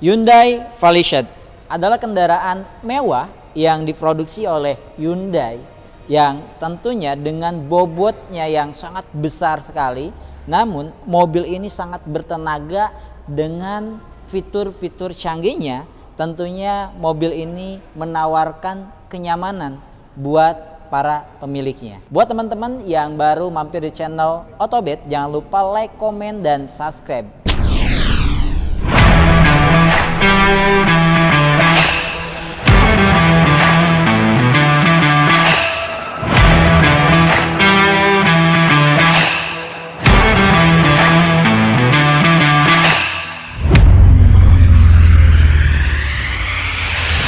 Hyundai Palisade adalah kendaraan mewah yang diproduksi oleh Hyundai yang tentunya dengan bobotnya yang sangat besar sekali. Namun mobil ini sangat bertenaga dengan fitur-fitur canggihnya. Tentunya mobil ini menawarkan kenyamanan buat para pemiliknya. Buat teman-teman yang baru mampir di channel Otobet, jangan lupa like, komen, dan subscribe.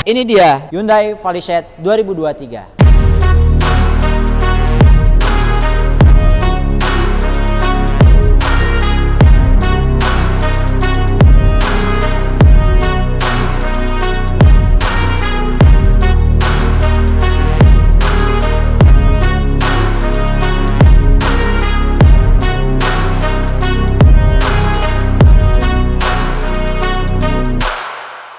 Ini dia Hyundai Palisade 2023.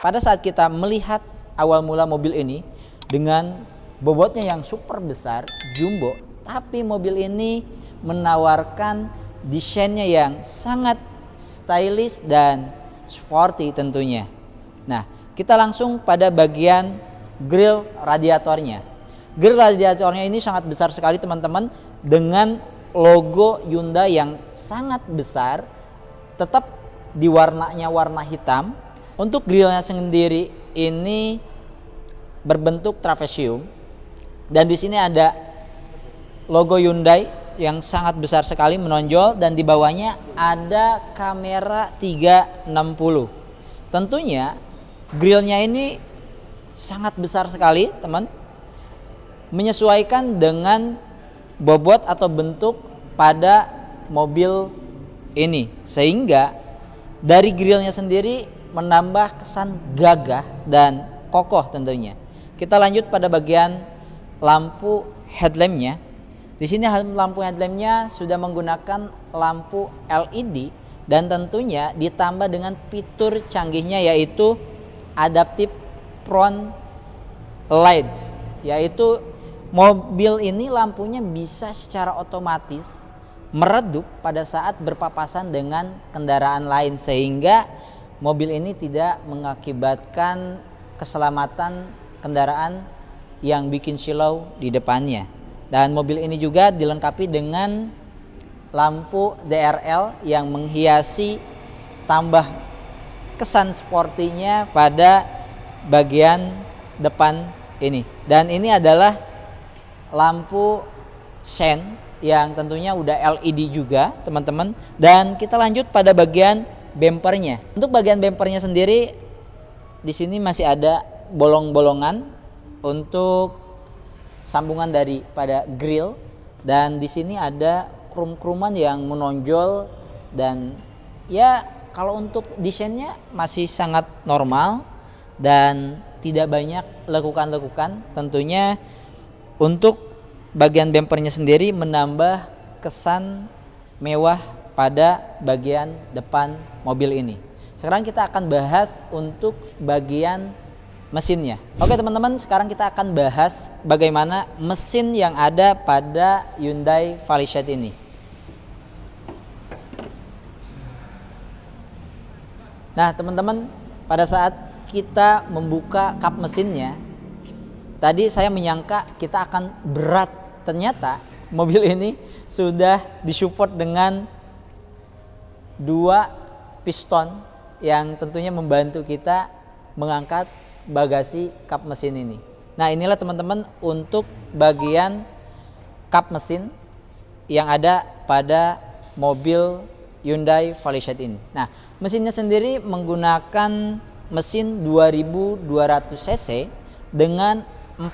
Pada saat kita melihat awal mula mobil ini dengan bobotnya yang super besar, jumbo, tapi mobil ini menawarkan desainnya yang sangat stylish dan sporty tentunya. Nah, kita langsung pada bagian grill radiatornya. Grill radiatornya ini sangat besar sekali teman-teman, dengan logo Hyundai yang sangat besar, tetap di warnanya warna hitam. Untuk grillnya sendiri ini berbentuk trapesium dan di sini ada logo Hyundai yang sangat besar sekali menonjol, dan di bawahnya ada kamera 360. Tentunya grillnya ini sangat besar sekali teman, menyesuaikan dengan bobot atau bentuk pada mobil ini, sehingga dari grillnya sendiri menambah kesan gagah dan kokoh tentunya. Kita lanjut pada bagian lampu headlampnya. Di sini lampu headlampnya sudah menggunakan lampu LED dan tentunya ditambah dengan fitur canggihnya yaitu adaptive front lights, yaitu mobil ini lampunya bisa secara otomatis meredup pada saat berpapasan dengan kendaraan lain, sehingga mobil ini tidak mengakibatkan keselamatan kendaraan yang bikin silau di depannya. Dan mobil ini juga dilengkapi dengan lampu DRL yang menghiasi, tambah kesan sportinya pada bagian depan ini. Dan ini adalah lampu sen yang tentunya udah LED juga teman-teman. Dan kita lanjut pada bagian bempernya. Untuk bagian bempernya sendiri di sini masih ada bolong-bolongan untuk sambungan daripada grill, dan di sini ada krum-kruman yang menonjol, dan ya kalau untuk desainnya masih sangat normal dan tidak banyak lekukan-lekukan. Tentunya untuk bagian bempernya sendiri menambah kesan mewah pada bagian depan mobil ini. Sekarang kita akan bahas untuk bagian mesinnya. Oke teman-teman, sekarang kita akan bahas bagaimana mesin yang ada pada Hyundai Palisade ini. Nah teman-teman, pada saat kita membuka kap mesinnya, tadi saya menyangka kita akan berat. Ternyata mobil ini sudah disupport dengan 2 piston yang tentunya membantu kita mengangkat bagasi kap mesin ini. Nah inilah teman-teman untuk bagian kap mesin yang ada pada mobil Hyundai Palisade ini. Nah mesinnya sendiri menggunakan mesin 2200 cc dengan 4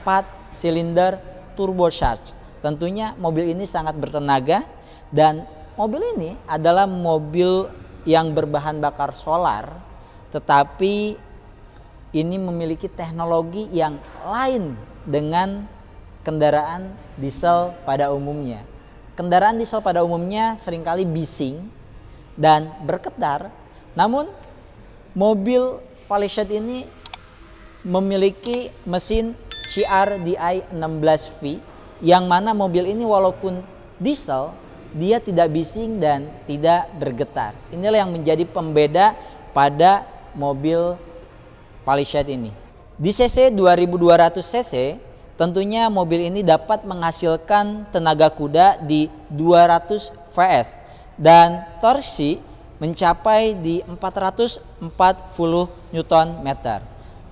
silinder turbocharged. Tentunya mobil ini sangat bertenaga, dan mobil ini adalah mobil yang berbahan bakar solar, tetapi ini memiliki teknologi yang lain dengan kendaraan diesel pada umumnya. Kendaraan diesel pada umumnya seringkali bising dan bergetar, namun mobil Falished ini memiliki mesin CRDI 16V yang mana mobil ini walaupun diesel dia tidak bising dan tidak bergetar. Inilah yang menjadi pembeda pada mobil Falished ini. Di cc 2200 cc tentunya mobil ini dapat menghasilkan tenaga kuda di 200 PS dan torsi mencapai di 440 Nm.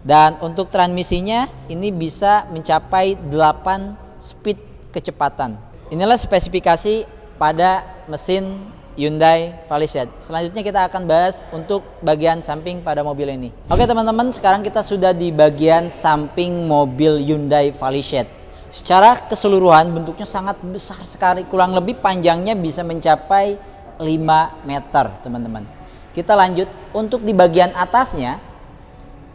Dan untuk transmisinya ini bisa mencapai 8 speed kecepatan. Inilah spesifikasi pada mesin Hyundai Falished. Selanjutnya kita akan bahas untuk bagian samping pada mobil ini. Oke teman-teman, sekarang kita sudah di bagian samping mobil Hyundai Falished. Secara keseluruhan bentuknya sangat besar sekali, kurang lebih panjangnya bisa mencapai 5 meter teman-teman. Kita lanjut untuk di bagian atasnya.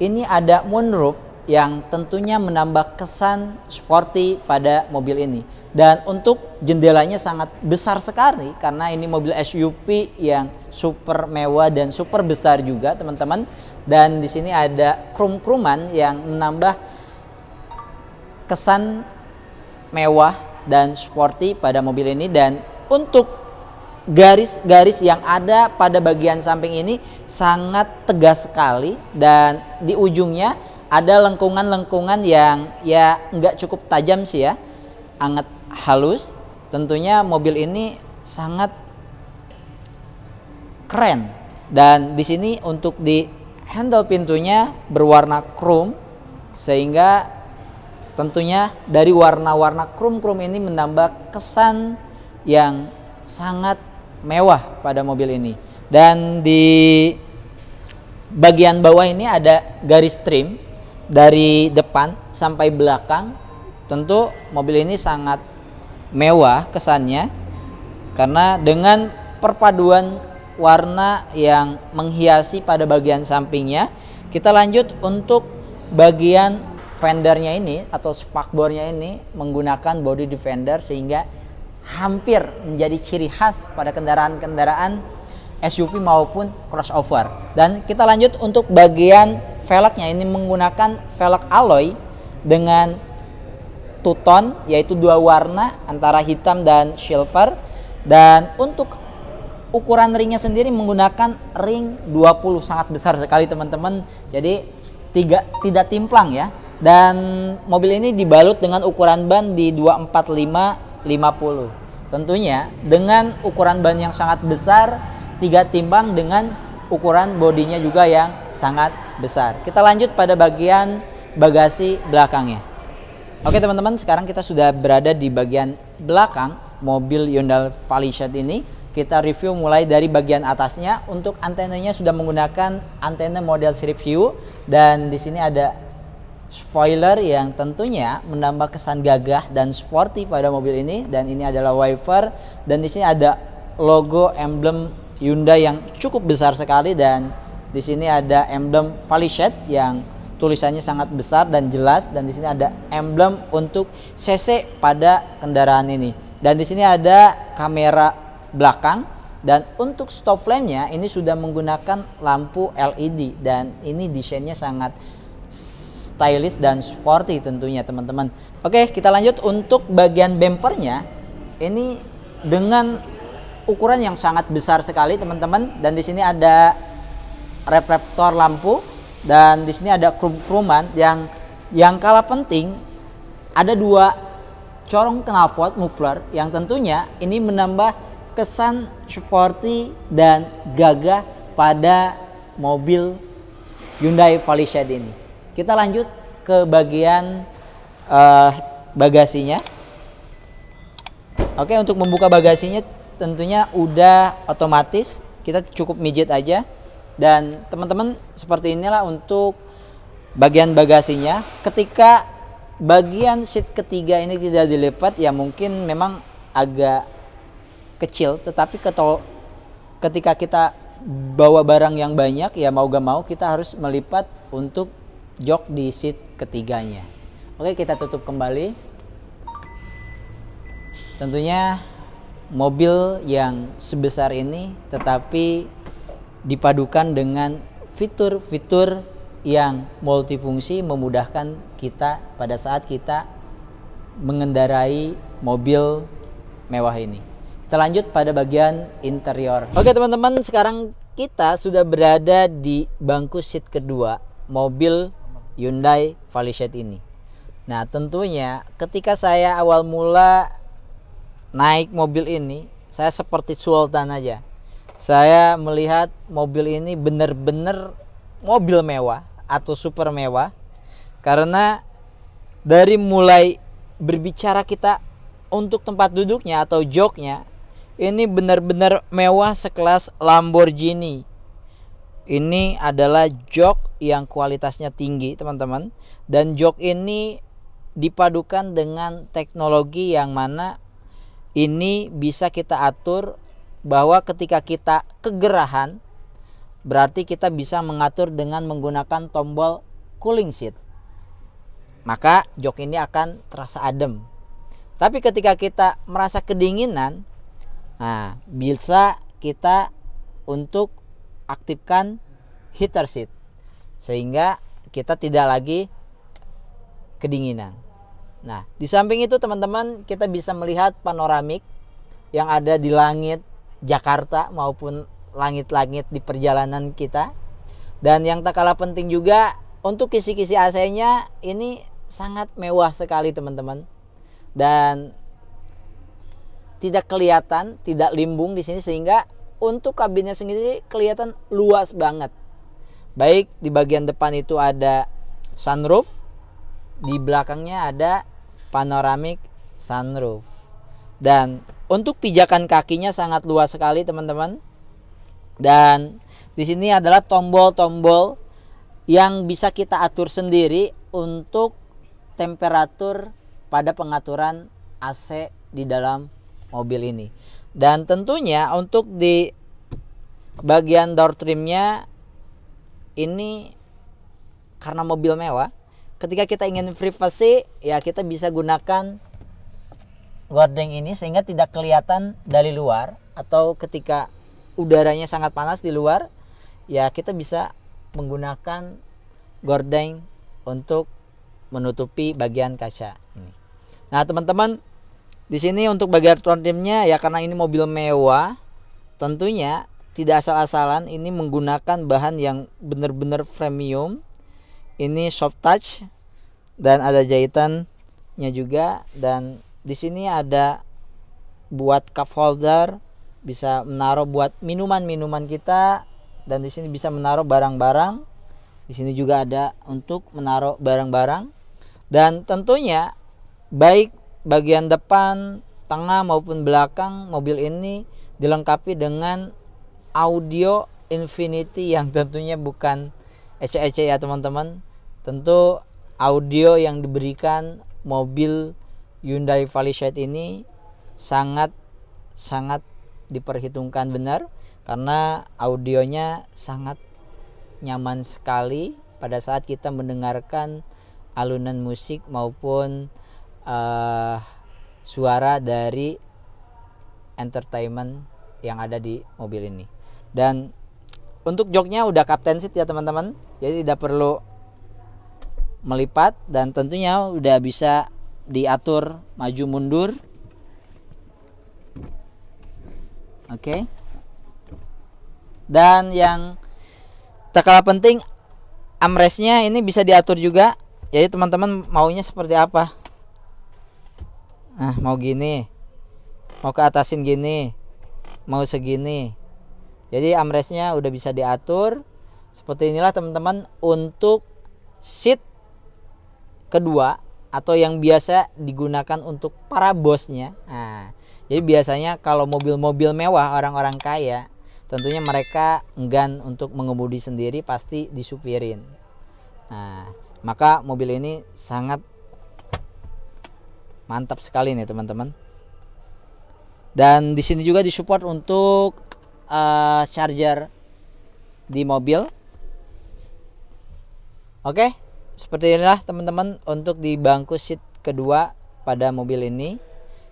Ini ada moonroof yang tentunya menambah kesan sporty pada mobil ini. Dan untuk jendelanya sangat besar sekali karena ini mobil SUV yang super mewah dan super besar juga teman-teman. Dan di sini ada krum-kruman yang menambah kesan mewah dan sporty pada mobil ini. Dan untuk garis-garis yang ada pada bagian samping ini sangat tegas sekali dan di ujungnya ada lengkungan-lengkungan yang ya nggak cukup tajam sih ya, sangat halus. Tentunya mobil ini sangat keren dan di sini untuk di handle pintunya berwarna chrome sehingga tentunya dari warna-warna chrome ini menambah kesan yang sangat mewah pada mobil ini. Dan di bagian bawah ini ada garis trim dari depan sampai belakang. Tentu mobil ini sangat mewah kesannya karena dengan perpaduan warna yang menghiasi pada bagian sampingnya. Kita lanjut untuk bagian fendernya ini atau spakbornya ini menggunakan body defender sehingga hampir menjadi ciri khas pada kendaraan-kendaraan SUV maupun crossover. Dan kita lanjut untuk bagian velgnya, ini menggunakan velg alloy dengan two tone yaitu 2 warna antara hitam dan silver. Dan untuk ukuran ringnya sendiri menggunakan ring 20, sangat besar sekali teman-teman. Jadi tidak timplang ya. Dan mobil ini dibalut dengan ukuran ban di 245/50. Tentunya dengan ukuran ban yang sangat besar, 3 timbang dengan ukuran bodinya juga yang sangat besar. Kita lanjut pada bagian bagasi belakangnya. Oke teman-teman, sekarang kita sudah berada di bagian belakang mobil Hyundai Falished ini. Kita review mulai dari bagian atasnya. Untuk antenanya sudah menggunakan antena model Street View dan di sini ada spoiler yang tentunya menambah kesan gagah dan sporty pada mobil ini. Dan ini adalah wiper dan di sini ada logo emblem Hyundai yang cukup besar sekali. Dan di sini ada emblem Falished yang tulisannya sangat besar dan jelas. Dan di sini ada emblem untuk cc pada kendaraan ini. Dan di sini ada kamera belakang. Dan untuk stop lamp-nya ini sudah menggunakan lampu LED dan ini desainnya sangat stylish dan sporty tentunya teman-teman. Oke, kita lanjut untuk bagian bumpernya. Ini dengan ukuran yang sangat besar sekali teman-teman. Dan di sini ada reflektor lampu dan di sini ada krum-kruman yang kalah penting ada 2 corong knalpot muffler yang tentunya ini menambah kesan sporty dan gagah pada mobil Hyundai Falished ini. Kita lanjut ke bagian bagasinya. Oke, untuk membuka bagasinya tentunya udah otomatis, kita cukup mijit aja. Dan teman-teman seperti inilah untuk bagian bagasinya. Ketika bagian seat ketiga ini tidak dilipat ya mungkin memang agak kecil, tetapi ketika kita bawa barang yang banyak ya mau gak mau kita harus melipat untuk jok di seat ketiganya. Oke, kita tutup kembali. Tentunya mobil yang sebesar ini tetapi dipadukan dengan fitur-fitur yang multifungsi memudahkan kita pada saat kita mengendarai mobil mewah ini. Kita lanjut pada bagian interior. Oke teman-teman, sekarang kita sudah berada di bangku seat kedua mobil Hyundai Palisade ini. Nah tentunya ketika saya awal mula naik mobil ini, saya seperti sultan aja. Saya melihat mobil ini benar-benar mobil mewah atau super mewah. Karena dari mulai berbicara kita untuk tempat duduknya atau joknya, ini benar-benar mewah sekelas Lamborghini. Ini adalah jok yang kualitasnya tinggi teman-teman. Dan jok ini dipadukan dengan teknologi yang mana ini bisa kita atur bahwa ketika kita kegerahan, berarti kita bisa mengatur dengan menggunakan tombol cooling seat. Maka jok ini akan terasa adem. Tapi ketika kita merasa kedinginan, nah bisa kita untuk aktifkan heater seat sehingga kita tidak lagi kedinginan. Nah, di samping itu teman-teman, kita bisa melihat panoramik yang ada di langit Jakarta maupun langit-langit di perjalanan kita. Dan yang tak kalah penting juga, untuk kisi-kisi AC-nya ini sangat mewah sekali teman-teman. Dan tidak kelihatan, tidak limbung di sini, sehingga untuk kabinnya sendiri kelihatan luas banget. Baik di bagian depan itu ada sunroof, di belakangnya ada panoramic sunroof. Dan untuk pijakan kakinya sangat luas sekali teman-teman. Dan di sini adalah tombol-tombol yang bisa kita atur sendiri untuk temperatur pada pengaturan AC di dalam mobil ini. Dan tentunya untuk di bagian door trimnya ini, karena mobil mewah, ketika kita ingin privasi ya kita bisa gunakan gordeng ini sehingga tidak kelihatan dari luar, atau ketika udaranya sangat panas di luar ya kita bisa menggunakan gordeng untuk menutupi bagian kaca ini. Nah teman-teman, di sini untuk bagian door trimnya ya, karena ini mobil mewah, tentunya tidak asal-asalan, ini menggunakan bahan yang benar-benar premium. Ini soft touch dan ada jahitannya juga. Dan di sini ada buat cup holder, bisa menaruh buat minuman-minuman kita. Dan di sini bisa menaruh barang-barang. Di sini juga ada untuk menaruh barang-barang. Dan tentunya baik bagian depan, tengah maupun belakang mobil ini dilengkapi dengan audio Infinity yang tentunya bukan ece-ece ya teman-teman. Tentu audio yang diberikan mobil Hyundai Palisade ini sangat diperhitungkan benar, karena audionya sangat nyaman sekali pada saat kita mendengarkan alunan musik maupun suara dari entertainment yang ada di mobil ini. Dan untuk joknya udah captain seat ya teman-teman, jadi tidak perlu melipat, dan tentunya udah bisa diatur maju mundur. Oke. Dan yang tak kalah penting, armrestnya ini bisa diatur juga. Jadi teman-teman maunya seperti apa? Nah, mau gini, mau ke atasin gini, mau segini. Jadi armrestnya udah bisa diatur. Seperti inilah teman-teman untuk seat kedua atau yang biasa digunakan untuk para bosnya. Nah, jadi biasanya kalau mobil-mobil mewah orang-orang kaya, tentunya mereka enggan untuk mengemudi sendiri, pasti disupirin. Nah, maka mobil ini sangat mantap sekali nih teman-teman. Dan di sini juga disupport untuk charger di mobil. Oke, seperti inilah teman-teman untuk di bangku seat kedua pada mobil ini.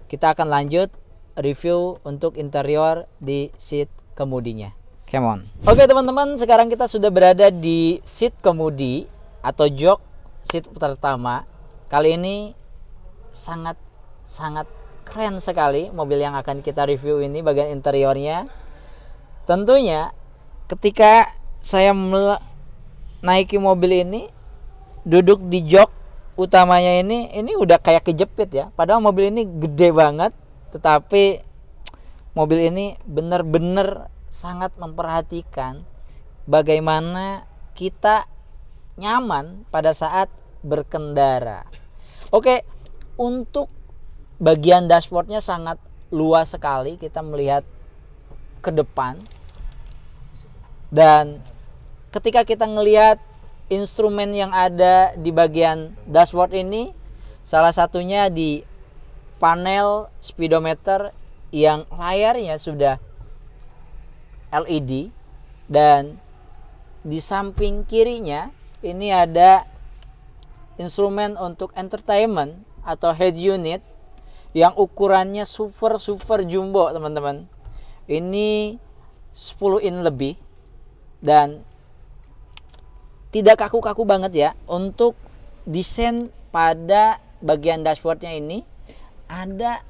Kita akan lanjut review untuk interior di seat kemudinya. Come on. Oke teman-teman, sekarang kita sudah berada di seat kemudi atau jok seat pertama. Kali ini sangat keren sekali mobil yang akan kita review ini, bagian interiornya. Tentunya ketika saya menaiki mobil ini, duduk di jok utamanya ini udah kayak kejepit ya. Padahal mobil ini gede banget, tetapi mobil ini benar-benar sangat memperhatikan bagaimana kita nyaman pada saat berkendara. Oke, untuk bagian dashboardnya sangat luas sekali, kita melihat ke depan. Dan ketika kita ngelihat instrumen yang ada di bagian dashboard ini, salah satunya di panel speedometer yang layarnya sudah LED, dan di samping kirinya ini ada instrumen untuk entertainment atau head unit yang ukurannya super jumbo teman-teman. Ini 10 in lebih dan tidak kaku-kaku banget ya. Untuk desain pada bagian dashboardnya ini ada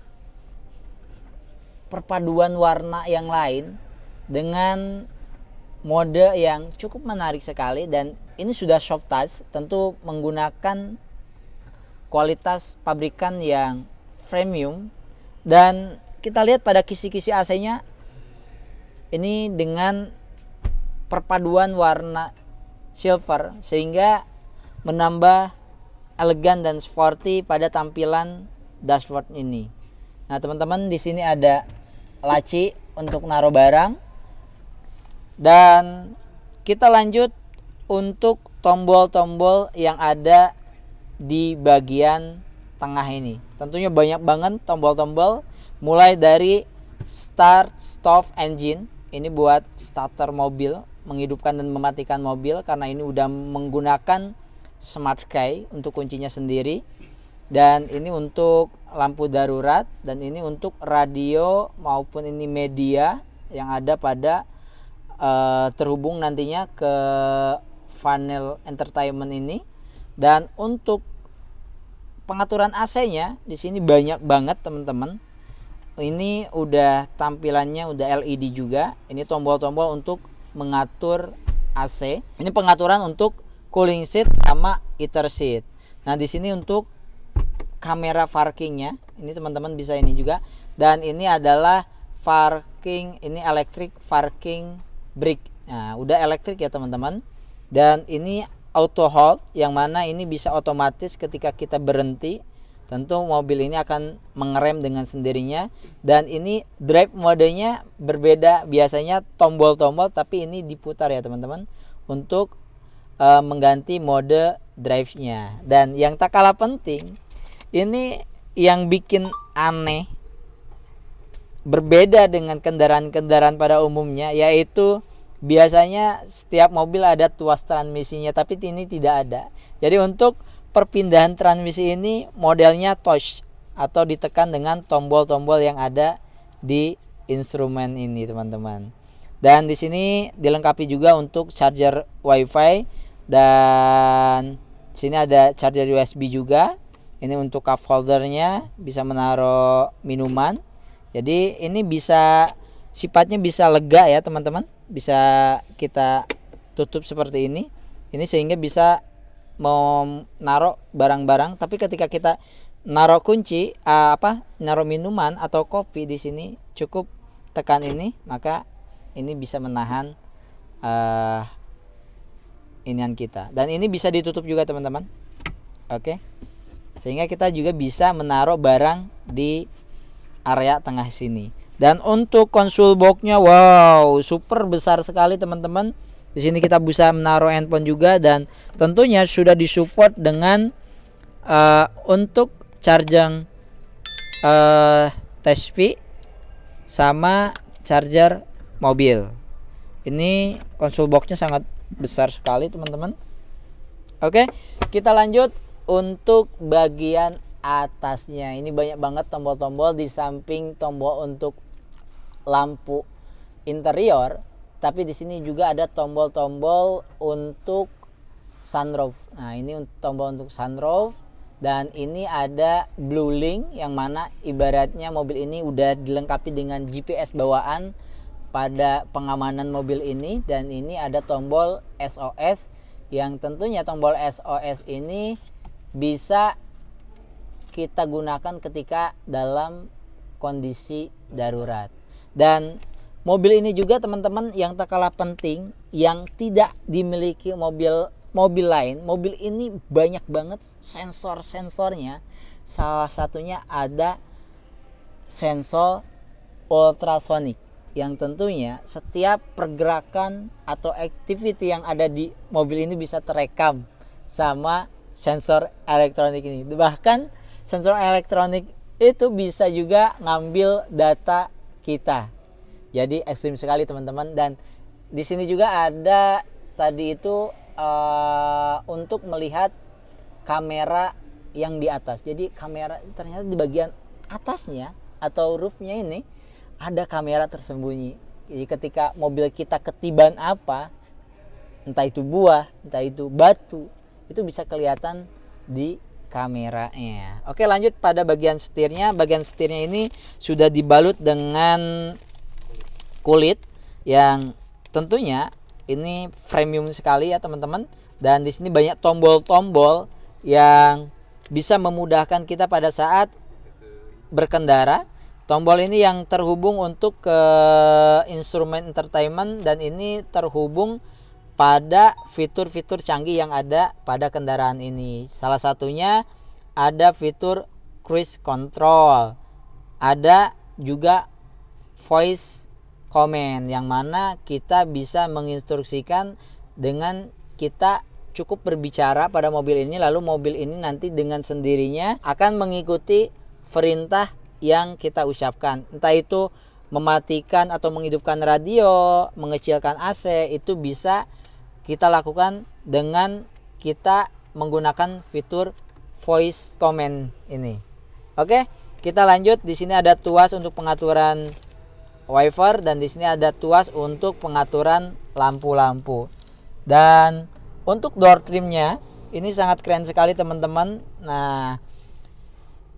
perpaduan warna yang lain dengan mode yang cukup menarik sekali, dan ini sudah soft touch, tentu menggunakan kualitas pabrikan yang premium. Dan kita lihat pada kisi-kisi AC-nya ini dengan perpaduan warna silver sehingga menambah elegan dan sporty pada tampilan dashboard ini. Nah, teman-teman, di sini ada laci untuk naruh barang. Dan kita lanjut untuk tombol-tombol yang ada di bagian tengah ini. Tentunya banyak banget tombol-tombol, mulai dari start, stop, engine. Ini buat starter mobil, menghidupkan dan mematikan mobil, karena ini udah menggunakan smart key untuk kuncinya sendiri. Dan ini untuk lampu darurat, dan ini untuk radio maupun ini media yang ada pada terhubung nantinya ke panel entertainment ini. Dan untuk pengaturan AC-nya di sini banyak banget teman-teman. Ini udah tampilannya udah LED juga. Ini tombol-tombol untuk mengatur AC. Ini pengaturan untuk cooling seat sama heater seat. Nah, di sini untuk kamera parkingnya, ini teman-teman bisa ini juga. Dan ini adalah parking, ini electric parking brake. Nah, udah elektrik ya teman-teman. Dan ini auto hold, yang mana ini bisa otomatis ketika kita berhenti, tentu mobil ini akan mengerem dengan sendirinya. Dan ini drive modenya berbeda, biasanya tombol-tombol, tapi ini diputar ya teman-teman untuk mengganti mode drive-nya. Dan yang tak kalah penting, ini yang bikin aneh, berbeda dengan kendaraan-kendaraan pada umumnya, yaitu biasanya setiap mobil ada tuas transmisinya, tapi ini tidak ada. Jadi untuk perpindahan transmisi ini modelnya touch atau ditekan dengan tombol-tombol yang ada di instrumen ini teman-teman. Dan di sini dilengkapi juga untuk charger WiFi, dan sini ada charger USB juga. Ini untuk cup holdernya, bisa menaruh minuman. Jadi ini bisa, sifatnya bisa lega ya teman-teman. Bisa kita tutup seperti ini. Ini sehingga bisa menaruh barang-barang. Tapi ketika kita naruh kunci, naruh minuman atau kopi di sini, cukup tekan ini, maka ini bisa menahan inian kita. Dan ini bisa ditutup juga teman-teman. Oke. Sehingga kita juga bisa menaruh barang di area tengah sini. Dan untuk console box-nya, wow, super besar sekali teman-teman. Di sini kita bisa menaruh handphone juga, dan tentunya sudah disupport dengan untuk charging Type-C sama charger mobil. Ini console box-nya sangat besar sekali teman-teman. Oke, kita lanjut untuk bagian atasnya. Ini banyak banget tombol-tombol. Di samping tombol untuk lampu interior, tapi di sini juga ada tombol-tombol untuk sunroof. Nah, ini tombol untuk sunroof, dan ini ada Blue Link yang mana ibaratnya mobil ini udah dilengkapi dengan GPS bawaan pada pengamanan mobil ini. Dan ini ada tombol SOS, yang tentunya tombol SOS ini bisa kita gunakan ketika dalam kondisi darurat. Dan mobil ini juga teman-teman yang tak kalah penting, yang tidak dimiliki mobil lain. Mobil ini banyak banget sensor-sensornya. Salah satunya ada sensor ultrasonic, yang tentunya setiap pergerakan atau activity yang ada di mobil ini bisa terekam sama sensor elektronik ini. Bahkan sensor elektronik itu bisa juga ngambil data kita. Jadi ekstrim sekali teman-teman. Dan di sini juga ada tadi itu untuk melihat kamera yang di atas. Jadi kamera ternyata di bagian atasnya atau roofnya ini ada kamera tersembunyi. Jadi ketika mobil kita ketiban apa, entah itu buah, entah itu batu, itu bisa kelihatan di kameranya. Oke, lanjut pada bagian setirnya. Bagian setirnya ini sudah dibalut dengan kulit yang tentunya ini premium sekali ya teman-teman. Dan di sini banyak tombol-tombol yang bisa memudahkan kita pada saat berkendara. Tombol ini yang terhubung untuk ke instrumen entertainment, dan ini terhubung pada fitur-fitur canggih yang ada pada kendaraan ini. Salah satunya ada fitur cruise control, ada juga voice command, yang mana kita bisa menginstruksikan dengan kita cukup berbicara pada mobil ini, lalu mobil ini nanti dengan sendirinya akan mengikuti perintah yang kita ucapkan. Entah itu mematikan atau menghidupkan radio, mengecilkan AC, itu bisa kita lakukan dengan kita menggunakan fitur voice command ini. Oke, kita lanjut. Di sini ada tuas untuk pengaturan wiper, dan di sini ada tuas untuk pengaturan lampu-lampu. Dan untuk door trimnya ini sangat keren sekali teman-teman. Nah,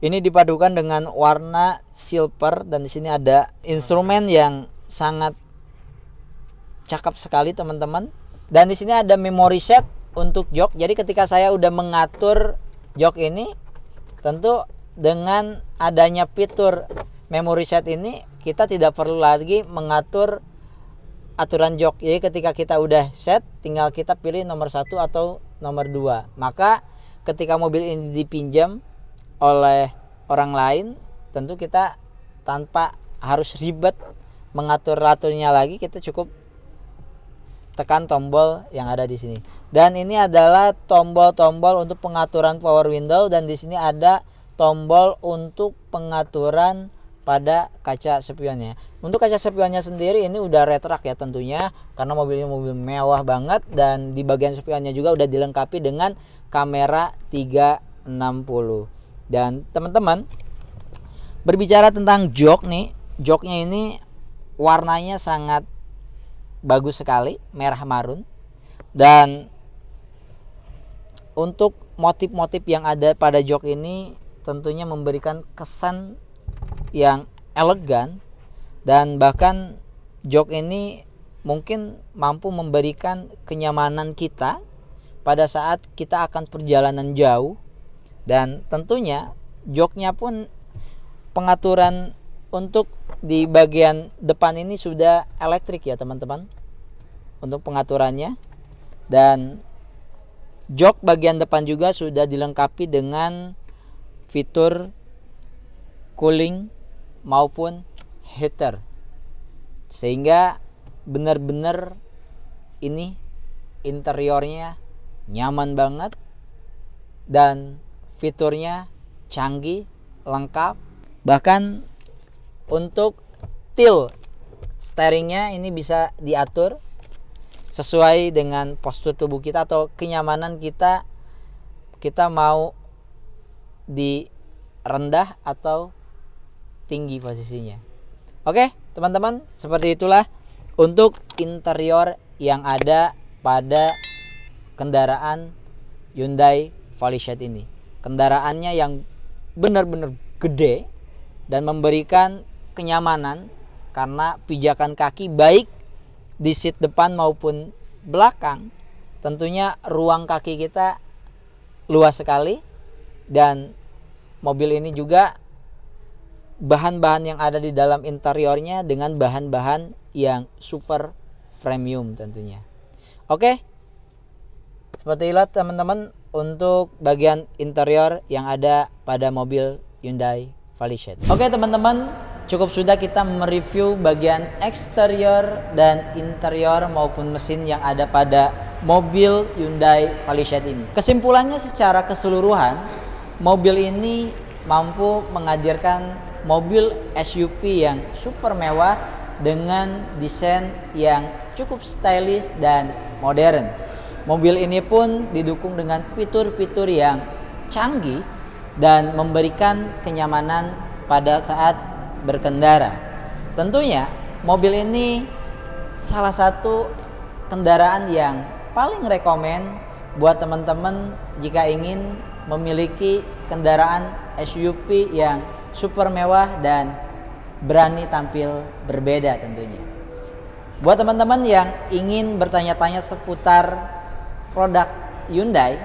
ini dipadukan dengan warna silver, dan di sini ada instrumen yang sangat cakep sekali teman-teman. Dan di sini ada memory set untuk jok. Jadi ketika saya udah mengatur jok ini, tentu dengan adanya fitur memory set ini kita tidak perlu lagi mengatur aturan jok. Jadi ketika kita udah set, tinggal kita pilih nomor 1 atau nomor 2. Maka ketika mobil ini dipinjam oleh orang lain, tentu kita tanpa harus ribet mengatur-aturnya lagi, kita cukup tekan tombol yang ada di sini. Dan ini adalah tombol-tombol untuk pengaturan power window, dan di sini ada tombol untuk pengaturan pada kaca spionnya. Untuk kaca spionnya sendiri ini udah retract ya tentunya, karena mobil ini mobil mewah banget, dan di bagian spionnya juga udah dilengkapi dengan kamera 360. Dan teman-teman, berbicara tentang jok nih, joknya ini warnanya sangat bagus sekali, merah marun. Dan untuk motif-motif yang ada pada jok ini tentunya memberikan kesan yang elegan, dan bahkan jok ini mungkin mampu memberikan kenyamanan kita pada saat kita akan perjalanan jauh. Dan tentunya joknya pun pengaturan untuk di bagian depan ini sudah elektrik ya teman-teman untuk pengaturannya. Dan jok bagian depan juga sudah dilengkapi dengan fitur cooling maupun heater, sehingga benar-benar ini interiornya nyaman banget dan fiturnya canggih, lengkap. Bahkan untuk tilt steeringnya ini bisa diatur sesuai dengan postur tubuh kita atau kenyamanan kita. Kita mau di rendah atau tinggi posisinya. Oke teman-teman, seperti itulah untuk interior yang ada pada kendaraan Hyundai Palisade ini. Kendaraannya yang benar-benar gede dan memberikan kenyamanan karena pijakan kaki baik di seat depan maupun belakang. Tentunya ruang kaki kita luas sekali, dan mobil ini juga bahan-bahan yang ada di dalam interiornya dengan bahan-bahan yang super premium tentunya. Oke, seperti itulah teman-teman untuk bagian interior yang ada pada mobil Hyundai Palisade. Oke teman-teman, cukup sudah kita mereview bagian eksterior dan interior maupun mesin yang ada pada mobil Hyundai Palisade ini. Kesimpulannya secara keseluruhan, mobil ini mampu menghadirkan mobil SUV yang super mewah dengan desain yang cukup stylish dan modern. Mobil ini pun didukung dengan fitur-fitur yang canggih dan memberikan kenyamanan pada saat berkendara. Tentunya mobil ini salah satu kendaraan yang paling rekomen buat teman-teman jika ingin memiliki kendaraan SUV yang super mewah dan berani tampil berbeda tentunya. Buat teman-teman yang ingin bertanya-tanya seputar produk Hyundai,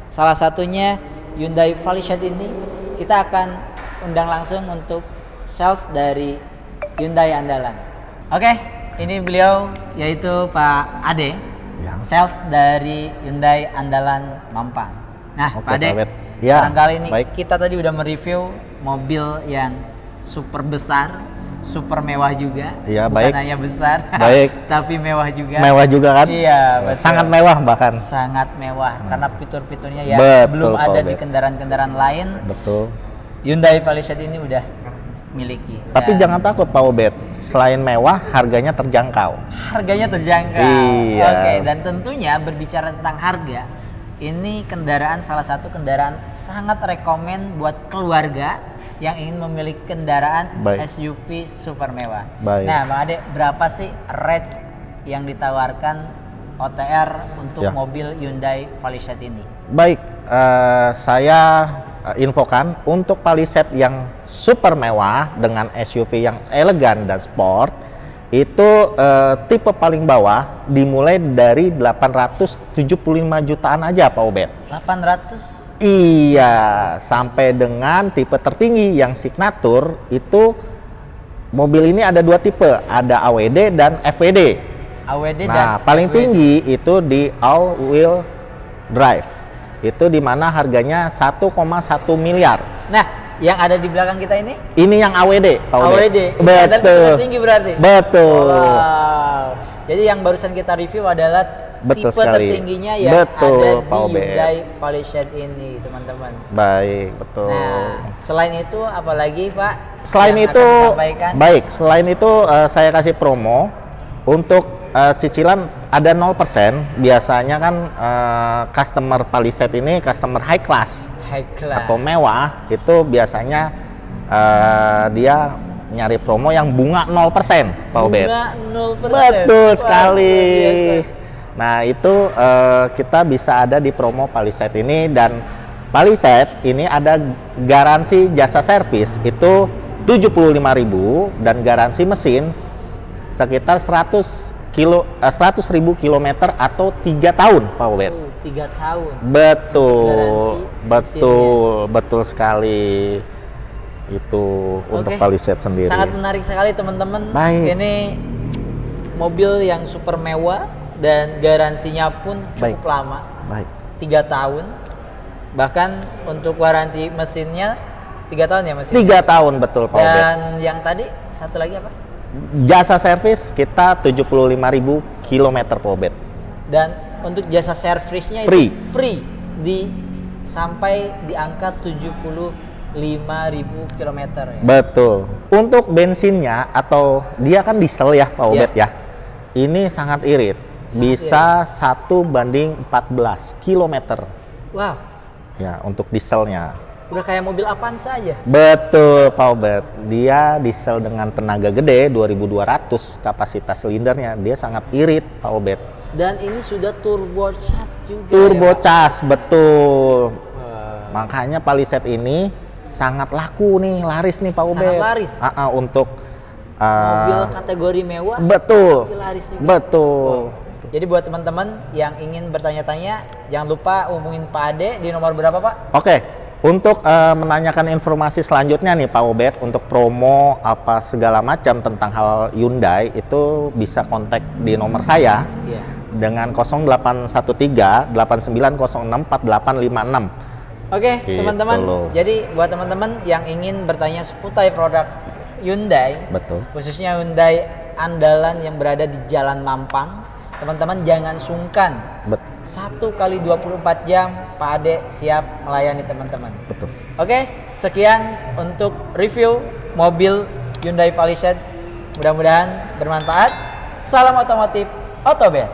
salah satunya Hyundai Palisade ini, kita akan undang langsung untuk sales dari Hyundai andalan. Oke, ini beliau yaitu Pak Ade, ya, sales dari Hyundai andalan Mampang. Nah, Pak Ade, ya, barangkali ini kita tadi udah mereview mobil yang super besar, super mewah juga. Iya, bukan hanya besar, tapi mewah juga. Mewah juga kan? Iya, betul. Sangat mewah bahkan. Sangat mewah karena fitur-fiturnya yang belum ada di kendaraan-kendaraan lain. Betul. Hyundai Palisade ini udah miliki. Tapi jangan takut Pak Obed, selain mewah, harganya terjangkau. Harganya terjangkau. Iya. Oke, dan tentunya berbicara tentang harga, ini kendaraan salah satu kendaraan sangat rekomen buat keluarga yang ingin memiliki kendaraan SUV super mewah. Nah, Bang Ade, berapa sih rate yang ditawarkan OTR untuk mobil Hyundai Palisade ini? Baik, saya infokan untuk Palisade yang super mewah dengan SUV yang elegan dan sport, itu tipe paling bawah dimulai dari 875 jutaan aja Pak Obed. 800? Iya, sampai dengan tipe tertinggi yang signature itu mobil ini ada dua tipe, ada AWD dan FWD. AWD nah, dan paling FWD. tinggi itu di all wheel drive. Itu dimana harganya 1,1 miliar. Nah, yang ada di belakang kita ini? Ini yang AWD, Pak Obed. AWD. Betul. Tinggi berarti. Betul. Wow. Jadi yang barusan kita review adalah betul tipe sekali. tertingginya yang betul, ada di Hyundai Palisade ini, teman-teman. Baik, betul. Nah, selain itu apalagi Pak? Selain itu, baik. Selain itu saya kasih promo untuk cicilan ada 0%. Biasanya kan customer Palisade ini customer high class atau mewah, itu biasanya dia nyari promo yang bunga 0%, Pak Obed. Bunga 0%. Betul sekali. Nah, itu kita bisa ada di promo Palisade ini, dan Palisade ini ada garansi jasa servis itu 75.000 dan garansi mesin sekitar 100.000 kilometer atau 3 tahun, Pak Obed. 3 tahun. Betul, betul sekali. Itu untuk Palisade sendiri. Sangat menarik sekali teman-teman. Ini mobil yang super mewah dan garansinya pun cukup lama. 3 tahun. Bahkan untuk waranti mesinnya 3 tahun ya mesinnya? 3 tahun, betul Pak Obed. Dan yang tadi satu lagi apa? Jasa servis kita 75.000 kilometer Pak Obed. Dan untuk jasa servisnya free. Itu free sampai di angka 75.000 kilometer ya. Betul. Untuk bensinnya atau dia kan diesel ya Pak Obed ya. Ini sangat irit. Bisa 1:14 kilometer. Wow. Ya, untuk dieselnya. udah kayak mobil Avanza aja. Betul, Pak Obet. Dia diesel dengan tenaga gede 2200 kapasitas silindernya. Dia sangat irit, Pak Obet. Dan ini sudah turbocharged juga. Turbocharged, betul. Makanya Palisade ini sangat laku nih, laris nih Pak Obet. Sangat laris. Untuk mobil kategori mewah. Betul. Tapi laris juga. Betul. Jadi buat teman-teman yang ingin bertanya-tanya, jangan lupa hubungin Pak Ade di nomor berapa, Pak? Oke. Untuk menanyakan informasi selanjutnya nih Pak Obet, untuk promo apa segala macam tentang hal Hyundai itu bisa kontak di nomor saya dengan 0813 8906 4856. Oke, Gitu teman-teman. loh. Jadi buat teman-teman yang ingin bertanya seputar produk Hyundai, Betul. khususnya Hyundai andalan yang berada di Jalan Mampang, teman-teman jangan sungkan. Betul. 1x24 jam Pak Ade siap melayani teman-teman. Betul. Oke, sekian untuk review mobil Hyundai Palisade. Mudah-mudahan bermanfaat. Salam otomotif Otobet.